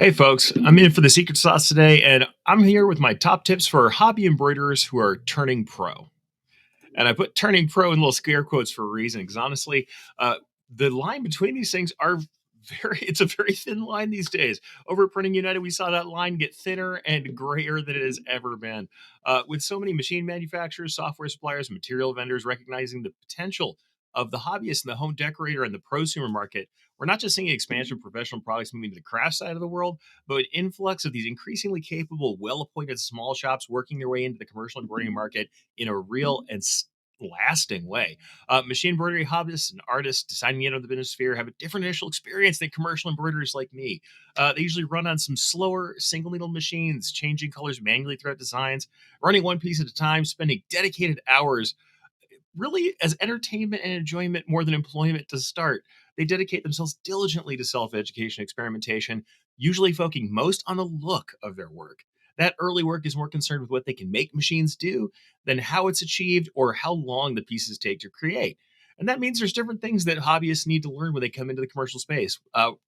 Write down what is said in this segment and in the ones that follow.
Hey folks, I'm in for the secret sauce today, and I'm here with my top tips for hobby embroiderers who are turning pro. And I put turning pro in little scare quotes for a reason, because honestly, uh, the line between these things are it's a very thin line these days. Over at Printing United, we saw that line get thinner and grayer than it has ever been. With so many machine manufacturers, software suppliers, material vendors recognizing the potential of the hobbyist and the home decorator and the prosumer market, we're not just seeing an expansion of professional products moving to the craft side of the world, but an influx of these increasingly capable, well appointed small shops working their way into the commercial embroidery market in a real and lasting way. Machine embroidery hobbyists and artists deciding to enter the business sphere have a different initial experience than commercial embroiderers like me. They usually run on some slower single needle machines, changing colors manually throughout designs, running one piece at a time, spending dedicated hours really as entertainment and enjoyment more than employment to start. They dedicate themselves diligently to self education, experimentation, usually focusing most on the look of their work. That early work is more concerned with what they can make machines do than how it's achieved or how long the pieces take to create. And that means there's different things that hobbyists need to learn when they come into the commercial space.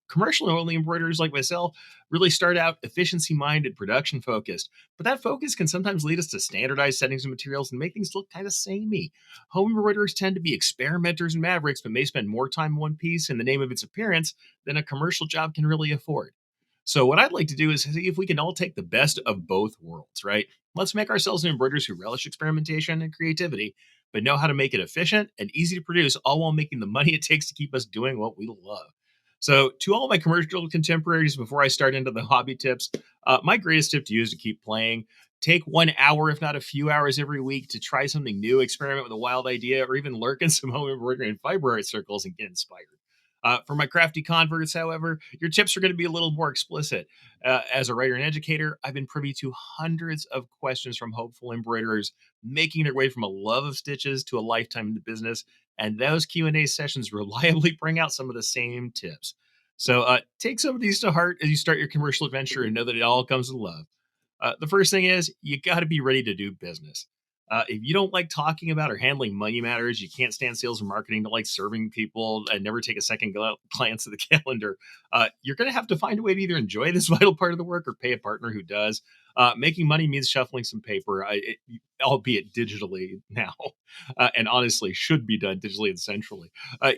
Commercial only embroiderers like myself really start out efficiency minded, production focused, but that focus can sometimes lead us to standardized settings and materials and make things look kind of samey. Home embroiderers tend to be experimenters and mavericks, but may spend more time in one piece in the name of its appearance than a commercial job can really afford. So, what I'd like to do is see if we can all take the best of both worlds, right? Let's make ourselves embroiderers who relish experimentation and creativity, but know how to make it efficient and easy to produce, all while making the money it takes to keep us doing what we love. So, to all my commercial contemporaries, before I start into the hobby tips, my greatest tip to you is to keep playing. Take 1 hour, if not a few hours every week to try something new, experiment with a wild idea, or even lurk in some home embroidery and fiber art circles and get inspired. For my crafty converts, however, your tips are going to be a little more explicit. As a writer and educator, I've been privy to hundreds of questions from hopeful embroiderers making their way from a love of stitches to a lifetime in the business, and those Q&A sessions reliably bring out some of the same tips. So take some of these to heart as you start your commercial adventure and know that it all comes with love. The first thing is you got to be ready to do business. If you don't like talking about or handling money matters, you can't stand sales or marketing, don't like serving people, and never take a second glance at the calendar, you're going to have to find a way to either enjoy this vital part of the work or pay a partner who does. Making money means shuffling some paper, albeit digitally now, and honestly should be done digitally and centrally.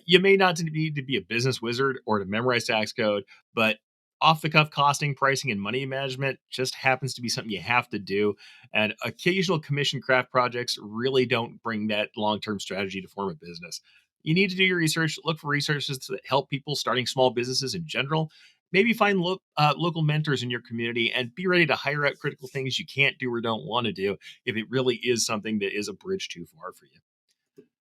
You may not need to be a business wizard or to memorize tax code, but off the cuff costing, pricing, and money management just happens to be something you have to do. And occasional commission craft projects really don't bring that long term strategy to form a business. You need to do your research, look for resources that help people starting small businesses in general. Maybe find local mentors in your community and be ready to hire out critical things you can't do or don't want to do if it really is something that is a bridge too far for you.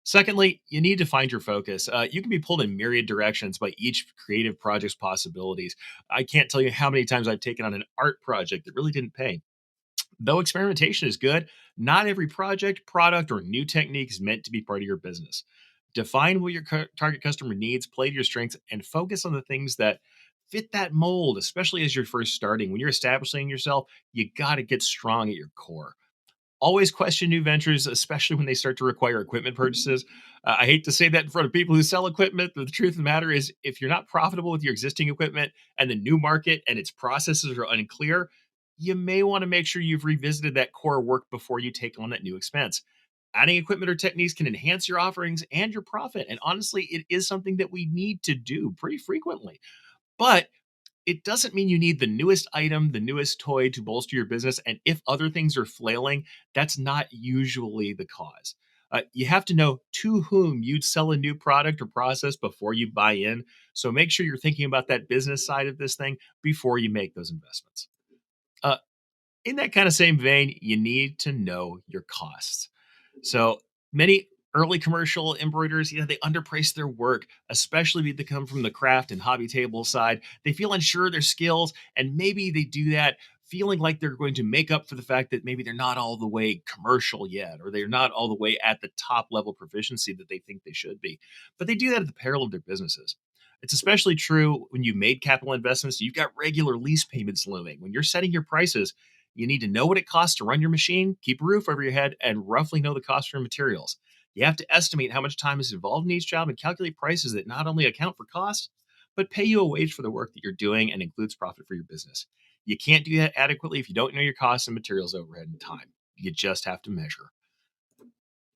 Secondly, you need to find your focus. You can be pulled in myriad directions by each creative project's possibilities. I can't tell you how many times I've taken on an art project that really didn't pay. Though experimentation is good, not every project, product, or new technique is meant to be part of your business. Define what your target customer needs, play to your strengths, and focus on the things that fit that mold, especially as you're first starting. When you're establishing yourself, you got to get strong at your core. Always question new ventures, especially when they start to require equipment purchases. I hate to say that in front of people who sell equipment, but the truth of the matter is, if you're not profitable with your existing equipment and the new market and its processes are unclear, you may want to make sure you've revisited that core work before you take on that new expense. Adding equipment or techniques can enhance your offerings and your profit. And honestly, it is something that we need to do pretty frequently. But it doesn't mean you need the newest item, the newest toy to bolster your business. And if other things are flailing, that's not usually the cause. You have to know to whom you'd sell a new product or process before you buy in. So make sure you're thinking about that business side of this thing before you make those investments. Uh, in that kind of same vein, you need to know your costs. So many early commercial embroiderers, they underprice their work, especially if they come from the craft and hobby table side. They feel unsure of their skills, and maybe they do that feeling like they're going to make up for the fact that maybe they're not all the way commercial yet, or they're not all the way at the top level proficiency that they think they should be. But they do that at the peril of their businesses. It's especially true when you've made capital investments, you've got regular lease payments looming. When you're setting your prices, you need to know what it costs to run your machine, keep a roof over your head, and roughly know the cost for materials. You have to estimate how much time is involved in each job and calculate prices that not only account for cost, but pay you a wage for the work that you're doing and includes profit for your business. You can't do that adequately if you don't know your costs and materials overhead and time. You just have to measure.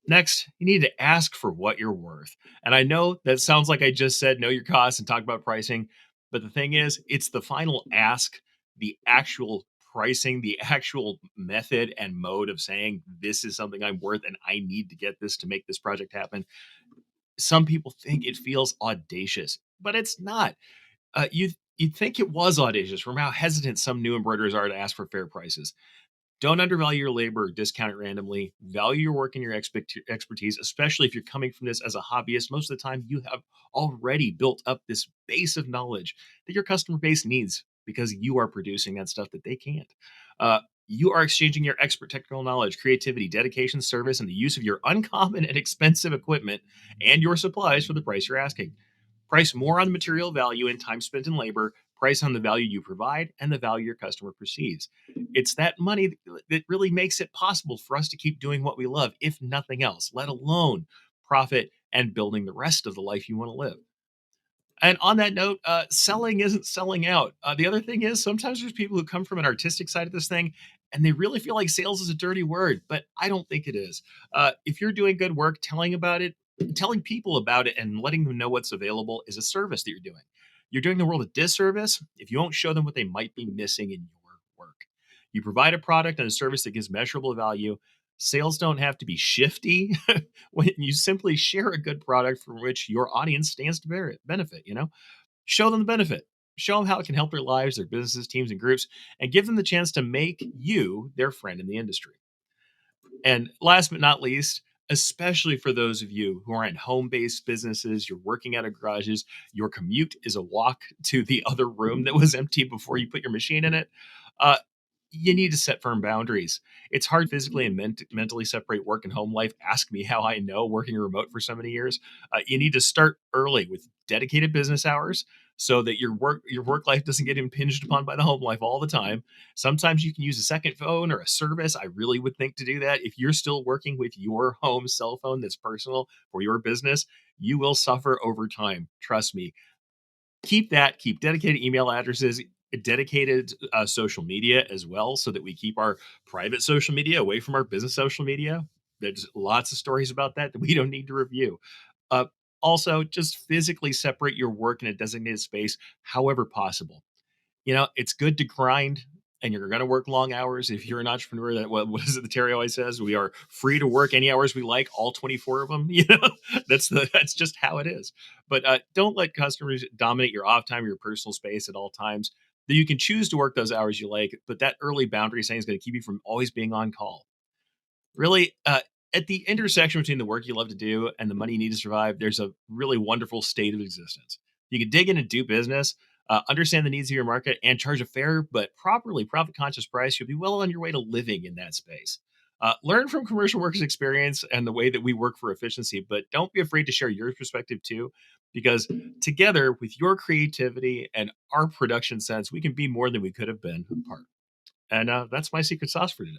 Next, you need to ask for what you're worth. And I know that sounds like I just said know your costs and talk about pricing, but the thing is, it's the final ask, the actual pricing, the actual method and mode of saying this is something I'm worth and I need to get this to make this project happen. Some people think it feels audacious, but it's not. You'd think it was audacious from how hesitant some new embroiderers are to ask for fair prices. Don't undervalue your labor or discount it randomly. Value your work and your expertise, especially if you're coming from this as a hobbyist. Most of the time, you have already built up this base of knowledge that your customer base needs because you are producing that stuff that they can't. You are exchanging your expert technical knowledge, creativity, dedication, service, and the use of your uncommon and expensive equipment and your supplies for the price you're asking. Price more on the material value and time spent in labor, price on the value you provide and the value your customer perceives. It's that money that really makes it possible for us to keep doing what we love, if nothing else, let alone profit and building the rest of the life you want to live. And on that note, selling isn't selling out. The other thing is sometimes there's people who come from an artistic side of this thing and they really feel like sales is a dirty word, but I don't think it is. If you're doing good work, telling people about it and letting them know what's available is a service that you're doing. You're doing the world a disservice if you don't show them what they might be missing in your work. You provide a product and a service that gives measurable value. Sales don't have to be shifty when you simply share a good product from which your audience stands to benefit, show them the benefit, show them how it can help their lives, their businesses, teams, and groups, and give them the chance to make you their friend in the industry. And last but not least, especially for those of you who are in home based businesses, you're working out of garages, your commute is a walk to the other room that was empty before you put your machine in it. Uh, you need to set firm boundaries. It's hard physically and mentally separate work and home life. Ask me how I know working remote for so many years. You need to start early with dedicated business hours so that your work life doesn't get impinged upon by the home life all the time. Sometimes you can use a second phone or a service. I really would think to do that. If you're still working with your home cell phone that's personal for your business, you will suffer over time. Trust me. Keep dedicated email addresses, dedicated social media as well, so that we keep our private social media away from our business social media. There's lots of stories about that we don't need to review. uh, Also, just physically separate your work in a designated space however possible. It's good to grind and you're going to work long hours. If you're an entrepreneur, that what is it the Terry always says? We are free to work any hours we like, all 24 of them. That's just how it is. But don't let customers dominate your off time, your personal space at all times. That you can choose to work those hours you like, but that early boundary setting is going to keep you from always being on call. Really, at the intersection between the work you love to do and the money you need to survive, there's a really wonderful state of existence. You can dig in and do business, understand the needs of your market, and charge a fair but properly profit conscious price. You'll be well on your way to living in that space. Learn from commercial workers' experience and the way that we work for efficiency, but don't be afraid to share your perspective too, because together with your creativity and our production sense, we can be more than we could have been apart. And that's my secret sauce for today.